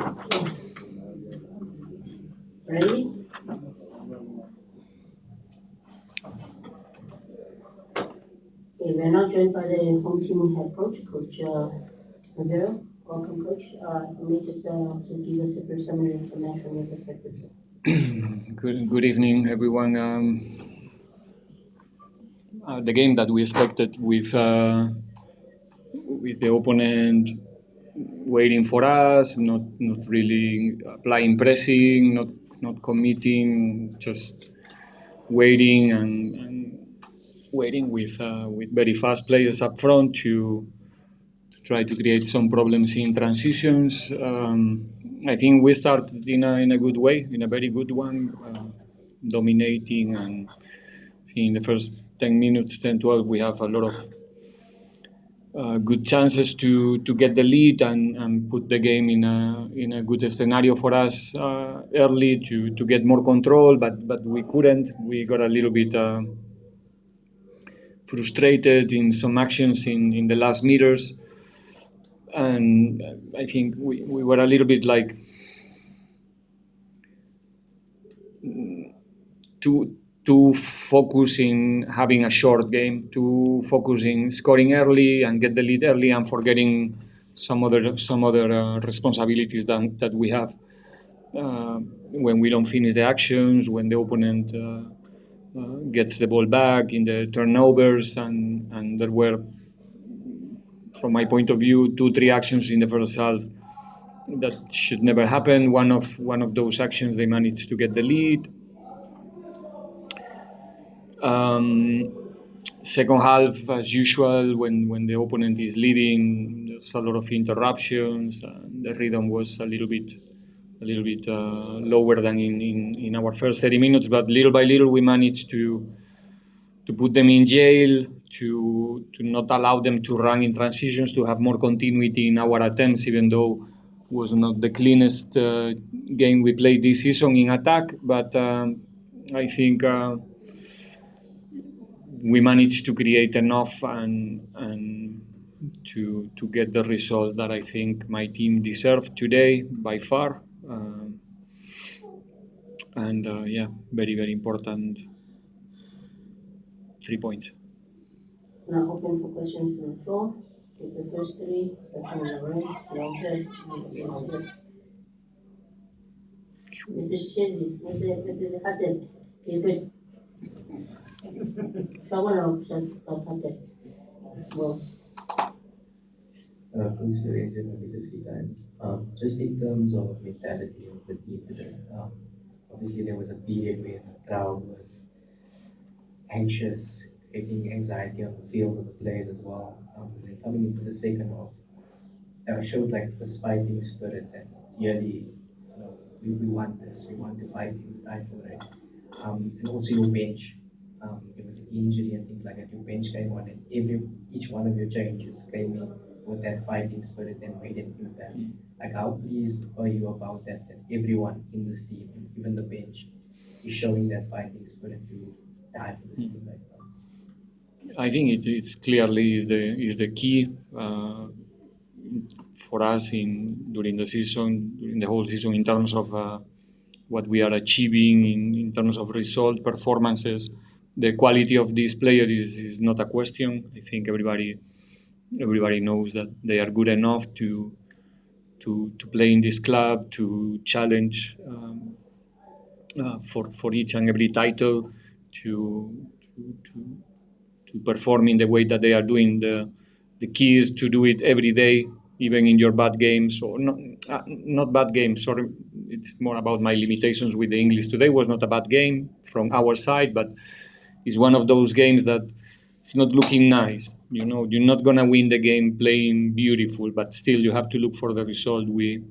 Ready? Okay, we're now joined by the home team head coach, Coach Riveiro. Welcome, Coach. Let me just also give us a brief summary of the match from your perspective. Good evening, everyone. The game that we expected with the opponent waiting for us, not really applying pressing, not committing, just waiting and waiting with very fast players up front to try to create some problems in transitions. I think we started in a good way, in a very good one, dominating, and in the first 10 minutes, 10, 12, we have a lot of good chances to get the lead and put the game in a good scenario for us early to get more control, but we couldn't. We got a little bit frustrated in some actions in the last meters, and I think we were a little bit like too focusing having a short game, too focusing scoring early and get the lead early, and forgetting some other responsibilities that we have when we don't finish the actions, when the opponent gets the ball back in the turnovers, and there were, from my point of view, 2-3 actions in the first half that should never happen. One of those actions, they managed to get the lead. Second half, as usual, when the opponent is leading, there's a lot of interruptions. The rhythm was a little bit lower than in our first 30 minutes, but little by little we managed to put them in jail, to not allow them to run in transitions, to have more continuity in our attempts, even though it was not the cleanest game we played this season in attack. But I think we managed to create enough and to get the result that I think my team deserved today by far. And yeah, very important 3 points. Now open for questions from the floor. Take the first three, starting on the right, Walter, Mr. Shizzy, Mr. Khatel, you're good. Someone else, Khatel. Well, Coach Lorenzo from Legacy Times. Just in terms of mentality of the team today, obviously there was a period where the crowd was anxious, creating anxiety on the field of the players as well. And then coming into the second half, showed like this fighting spirit that really, we want this, we want to fight in the title race. And also your bench. There was an injury and things like that. Your bench came on, and each one of your changes came in with that fighting spirit and made an impact. Like, how pleased are you about that? That everyone in this team, even the bench, is showing that fighting spirit to die for this team right now. I think it's clearly is the key for us during the whole season, in terms of what we are achieving in terms of result performances. The quality of these players is not a question. I think everybody knows that they are good enough to play in this club, to challenge for each and every title, to perform in the way that they are doing. The key is to do it every day, even in your bad games, or not bad games. Sorry, it's more about my limitations with the English. Today was not a bad game from our side, but it's one of those games that it's not looking nice. You're not gonna win the game playing beautiful, but still you have to look for the result. We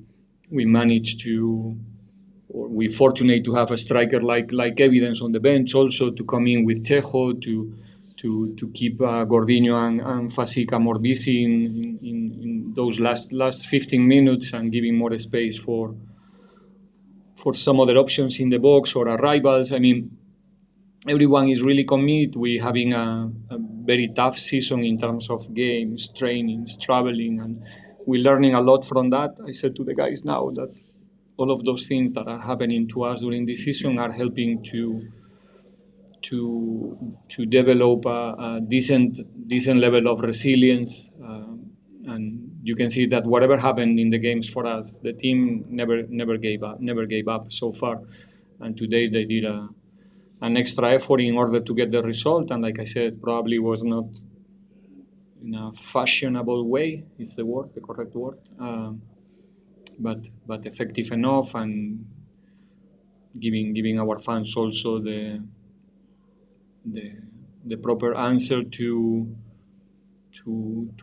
managed to, or we fortunate to have a striker like Evidence on the bench, also to come in with Chejo to keep Gordinho and Fasica more busy in those last 15 minutes, and giving more space for some other options in the box or arrivals. I mean, everyone is really committed. We're having a very tough season in terms of games, trainings, traveling, and we're learning a lot from that. I said to the guys now that all of those things that are happening to us during this season are helping to develop a decent level of resilience. And you can see that whatever happened in the games for us, the team never gave up so far. And today they did an extra effort in order to get the result. And like I said, probably was not in a fashionable way. Is the correct word? But effective enough and giving our fans also the the proper answer to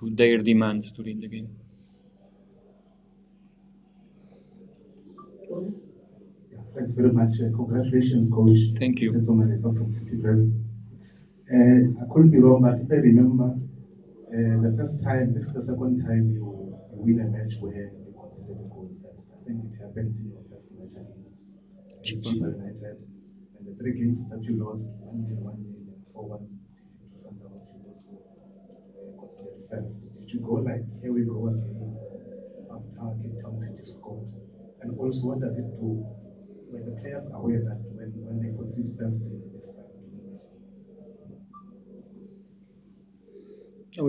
their demands during the game. Yeah, thanks very much. Congratulations, coach. Thank you. Senso Marepa from City Press. I could be wrong, but if I remember, the first time, this is the second time you win a match where you considered a goal first. I think it happened in your first match against Chiba United. And the three games that you lost, 1-0, 1-0, and 4-1 defeat to Sundowns, you also considered first. Did you go like, here we go again, after Cape Town City scored? And also, what does it do when the players are aware that when they concede first, they start to win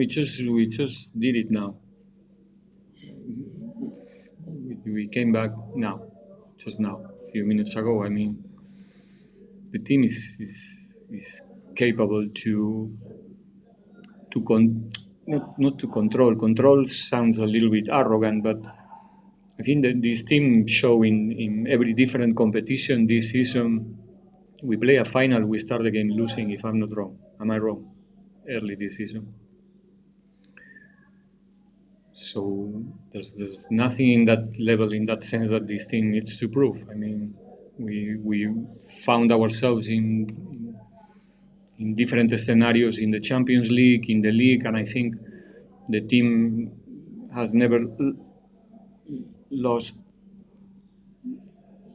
matches? We just did it now. We came back now, just now, a few minutes ago. I mean, the team is capable not to control. Control sounds a little bit arrogant, but I think that this team show in every different competition this season. We play a final, we start the game losing, if I'm not wrong. Am I wrong? Early this season. So there's nothing in that level, in that sense, that this team needs to prove. I mean, we found ourselves in different scenarios in the Champions League, in the league, and I think the team has never lost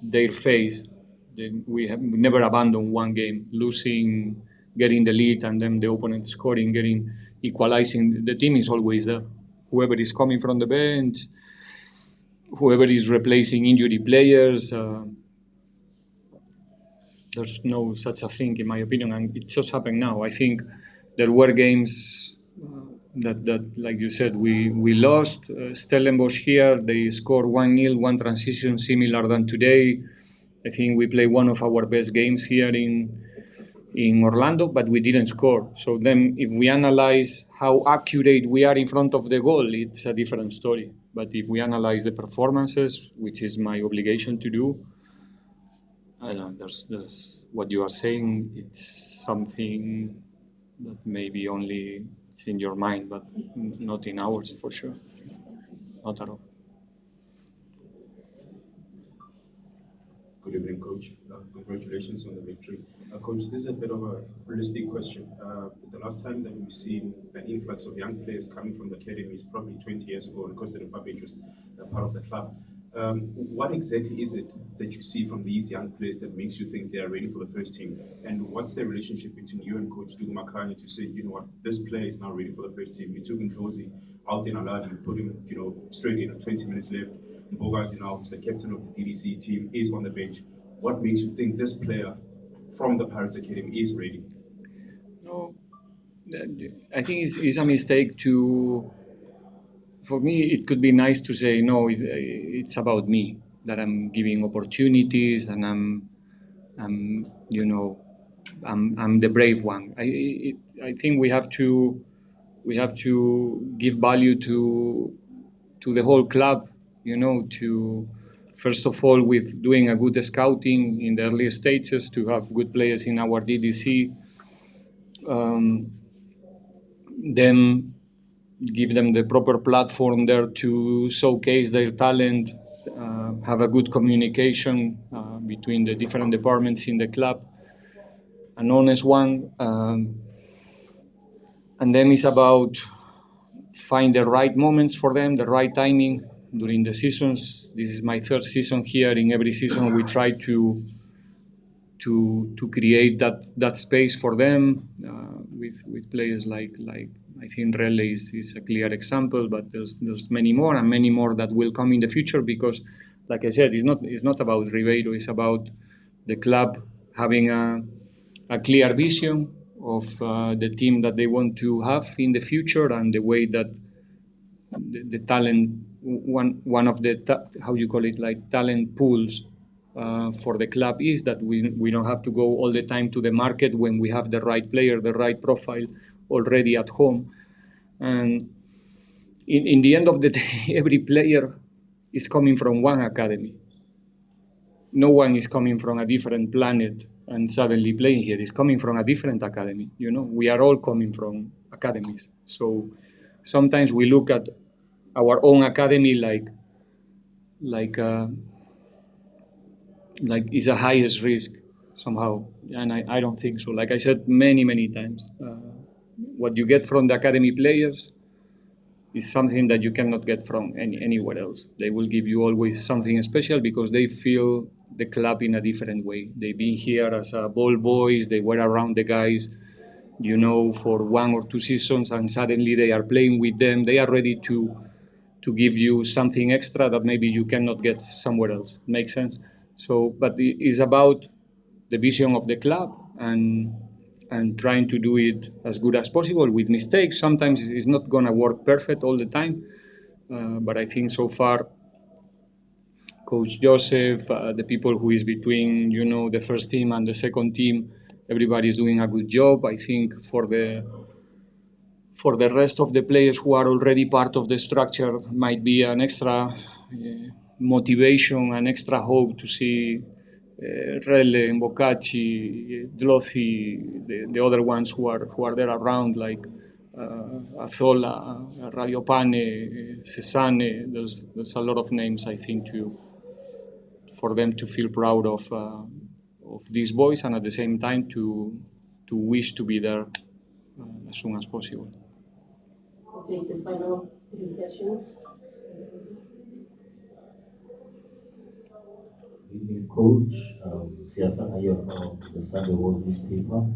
their face. We have never abandoned one game, losing, getting the lead, and then the opponent scoring, equalizing. The team is always there. Whoever is coming from the bench, whoever is replacing injury players, there's no such a thing, in my opinion, and it just happened now. I think there were games that like you said, we lost. Stellenbosch here, they scored 1-0, one transition similar than today. I think we played one of our best games here in Orlando, but we didn't score. So then if we analyze how accurate we are in front of the goal, it's a different story. But if we analyze the performances, which is my obligation to do, I don't know, there's what you are saying, it's something that maybe only it's in your mind, but not in ours for sure. Not at all. Good evening, Coach. Congratulations on the victory. Coach, this is a bit of a realistic question. The last time that we've seen an influx of young players coming from the academy is probably 20 years ago, and Costa Republic was part of the club. What exactly is it that you see from these young players that makes you think they are ready for the first team? And what's the relationship between you and Coach Dugumakani to say, you know what, this player is now ready for the first team? You took Ndlozi out in Aladi, you put him, straight in, 20 minutes left. Mbogazi now, who's the captain of the DDC team, is on the bench. What makes you think this player from the Pirates Academy is ready? No, I think it's a mistake to. For me, it could be nice to say no. It's about me, that I'm giving opportunities and I'm the brave one. I think we have to give value to the whole club. To first of all, with doing a good scouting in the early stages, to have good players in our DDC. Then give them the proper platform there to showcase their talent, have a good communication between the different departments in the club, an honest one. And then it's about find the right moments for them, the right timing during the seasons. This is my third season here. In every season, we try to create that space for them. with players like I think Rele is a clear example, but there's many more and many more that will come in the future because, like I said, it's not about Riveiro. It's about the club having a clear vision of the team that they want to have in the future and the way that the talent one of the how you call it, like talent pools for the club is that we don't have to go all the time to the market when we have the right player, the right profile already at home. And in the end of the day, every player is coming from one academy. No one is coming from a different planet and suddenly playing here. It's coming from a different academy. We are all coming from academies. So sometimes we look at our own academy like uh, like is a highest risk somehow, and I don't think so. Like I said many times, what you get from the academy players is something that you cannot get from anywhere else. They will give you always something special because they feel the club in a different way. They've been here as ball boys. They were around the guys, for 1 or 2 seasons, and suddenly they are playing with them. They are ready to give you something extra that maybe you cannot get somewhere else. Makes sense? So, but it's about the vision of the club and trying to do it as good as possible with mistakes. Sometimes it's not going to work perfect all the time, but I think so far, Coach Joseph, the people who is between, the first team and the second team, everybody is doing a good job. I think for the rest of the players who are already part of the structure might be an extra motivation, an extra hope to see Rele, Mbocacci, Dlothy, the other ones who are there around, like Azola, Radiopane, Cesane. There's a lot of names, I think, for them to feel proud of these boys, and at the same time to wish to be there as soon as possible. I'll take the final 3 questions. Good evening, Coach. Siasa Ayer from the Sunday World newspaper.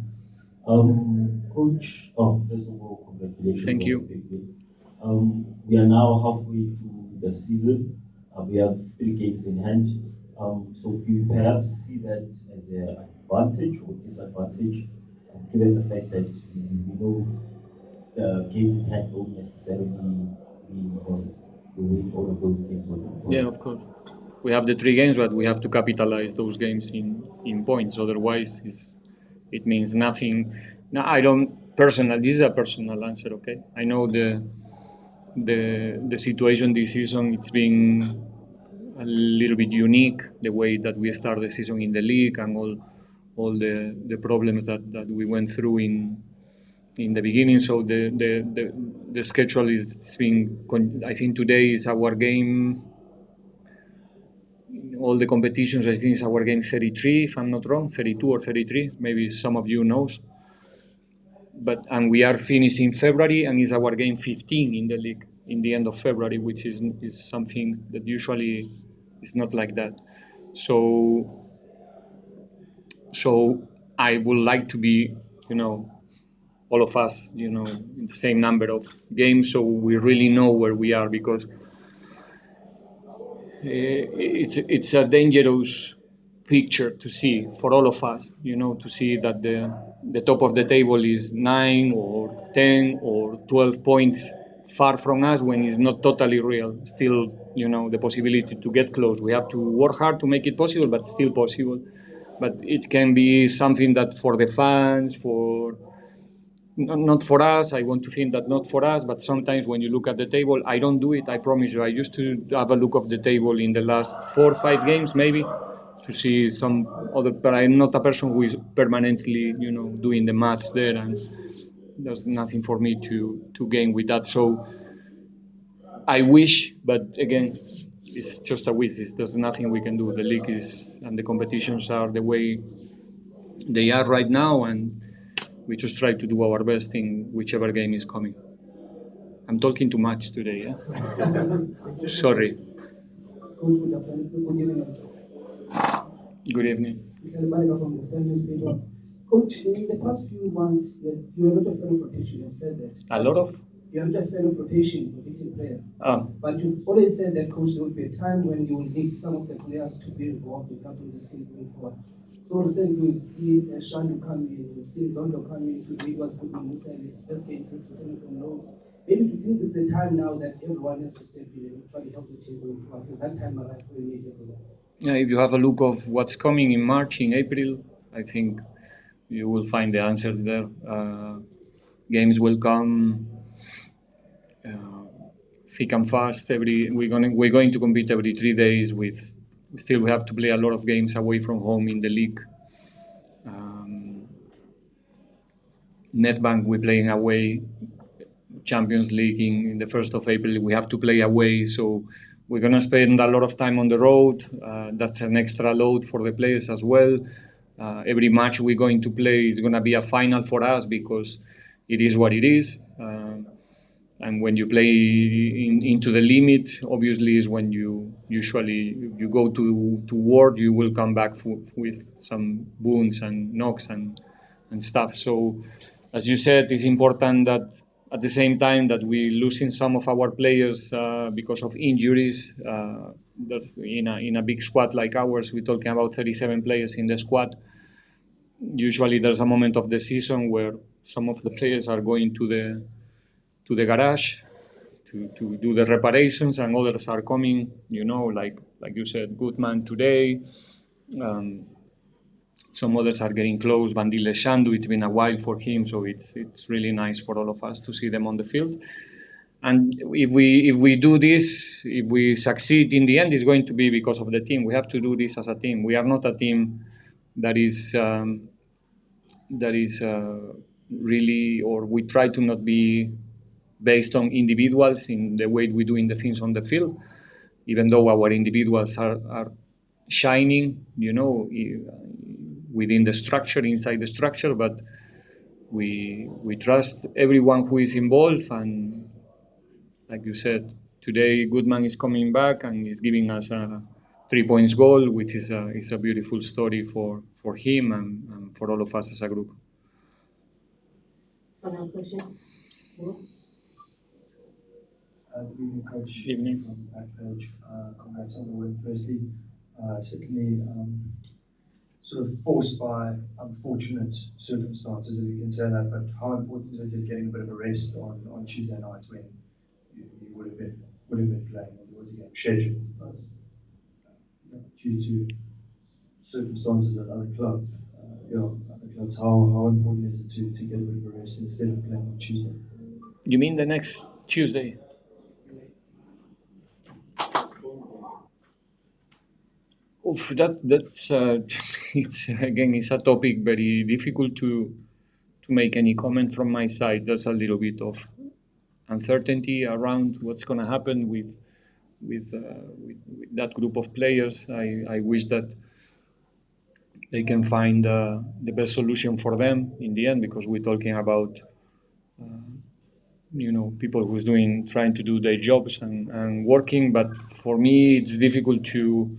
Coach, first of all, congratulations. Thank you. On the big win. We are now halfway through the season. We have 3 games in hand. So do you perhaps see that as an advantage or disadvantage, given the fact that we know the games in hand don't necessarily mean you win all of those games? Yeah, of course. We have the 3 games, but we have to capitalize those games in points. Otherwise, it means nothing. Now, I don't personal. This is a personal answer. Okay, I know the situation this season. It's been a little bit unique, the way that we start the season in the league and all the problems that we went through in the beginning. So the schedule is being. I think today is our game. All the competitions, I think it's our game 33, if I'm not wrong, 32 or 33. Maybe some of you knows. And we are finishing February, and it's our game 15 in the league in the end of February, which is something that usually is not like that. So I would like to be, all of us, in the same number of games, so we really know where we are, because it's a dangerous picture to see for all of us, to see that the top of the table is 9 or 10 or 12 points far from us, when it's not totally real. Still, the possibility to get close. We have to work hard to make it possible, but still possible. But it can be something that for the fans, not for us. I want to think that not for us, but sometimes when you look at the table, I don't do it, I promise you. I used to have a look of the table in the last 4 or 5 games, maybe, to see some other, but I'm not a person who is permanently, doing the maths there, and there's nothing for me to gain with that. So I wish, but again, it's just a wish. There's nothing we can do. The league is, and the competitions are the way they are right now, and we just try to do our best in whichever game is coming. I'm talking too much today, yeah? Sorry. Good evening. From the Standard newspaper. Coach, in the past few months, you are not a fan of rotation. You have said that. A lot of? You are not a fan of rotating players. Ah. But you've always said that, Coach, there will be a time when you will need some of the players to be involved in helping this team going forward. So recently, we've seen Shandu come in, we've seen Londo come in, today was Goodman Musa, and his best game since returning from loan. Maybe do you think this is the time now that everyone has to step in and try to help the team going forward? Is that time arrived when you need everyone? Yeah, if you have a look of what's coming in March, in April, I think you will find the answer there. Games will come thick and fast. We're going to compete every 3 days. With still we have to play a lot of games away from home in the league. Netbank we're playing away. Champions League in the 1st of April we have to play away. So we're gonna spend a lot of time on the road. That's an extra load for the players as well. Every match we're going to play is gonna be a final for us because it is what it is. And when you play into the limit, obviously is when you usually you go to war, you will come back with some wounds and knocks and stuff. So as you said, it's important that at the same time that we're losing some of our players because of injuries, that in a big squad like ours, we're talking about 37 players in the squad. Usually there's a moment of the season where some of the players are going to the garage to do the reparations, and others are coming, like you said, Goodman today. Some others are getting close. Bandile Shandu, it's been a while for him, so it's really nice for all of us to see them on the field. And if we do this, if we succeed in the end, it's going to be because of the team. We have to do this as a team. We are not a team that is really, or we try to not be based on individuals in the way we do in the things on the field, even though our individuals are shining, within the structure, inside the structure, but we trust everyone who is involved. And like you said, today Goodman is coming back and is giving us a 3 points goal, which is a beautiful story for him and for all of us as a group. Final question? Yeah. Good evening, Coach. Evening. From Backpage. Congrats on the win, firstly. Secondly, sort of forced by unfortunate circumstances, if you can say that, but how important is it getting a bit of a rest on Tuesday night when you would have been playing? There was a game scheduled, but due to circumstances at other clubs, how important is it to get a bit of a rest instead of playing on Tuesday? You mean the next Tuesday? Oof, that's it's a topic very difficult to make any comment from my side. There's a little bit of uncertainty around what's going to happen with that group of players. I wish that they can find the best solution for them in the end, because we're talking about people who's trying to do their jobs and working. But for me, it's difficult to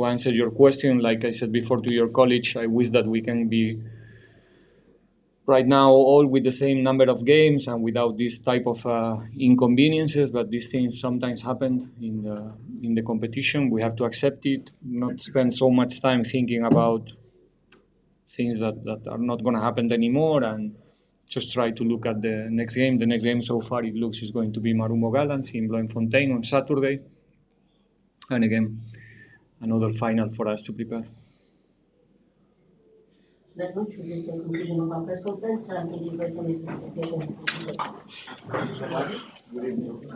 answer your question. Like I said before to your college, I wish that we can be right now all with the same number of games and without this type of inconveniences. But these things sometimes happen in the competition. We have to accept it, not spend so much time thinking about things that are not going to happen anymore, and just try to look at the next game. The next game so far it looks is going to be Marumbo Gallants in Bloemfontein on Saturday. And again, another final for us to prepare. That much will be the conclusion of our press conference. Thank you for your participation. Thank you so much. Good evening.